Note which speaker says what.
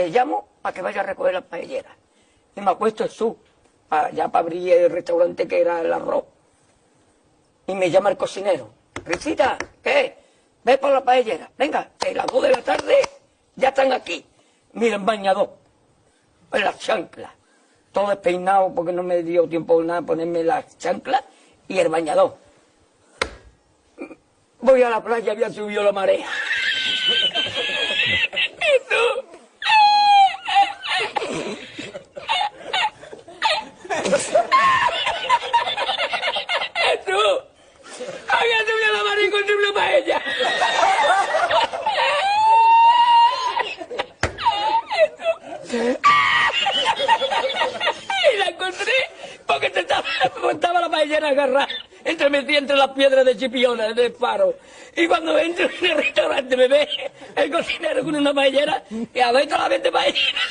Speaker 1: te llamo para que vayas a recoger las paelleras. Y me acuesto ya para abrir el restaurante que era el arroz. Y me llama el cocinero. Risita, ¿qué? Ve por la paellera. Venga, que a las 2 de la tarde ya están aquí. Miren, bañador. En las chanclas. Todo despeinado porque no me dio tiempo nada ponerme las chanclas y el bañador. Voy a la playa, había subido la marea. ¿Y tú? ¿Tú? Había subido la marea y encontré una paella. Y la encontré porque estaba la paellera agarrada, metida entre las piedras de Chipiona, del faro. Y cuando entro en el restaurante me ve el cocinero con una paellera y a ver toda la 20 paelleras.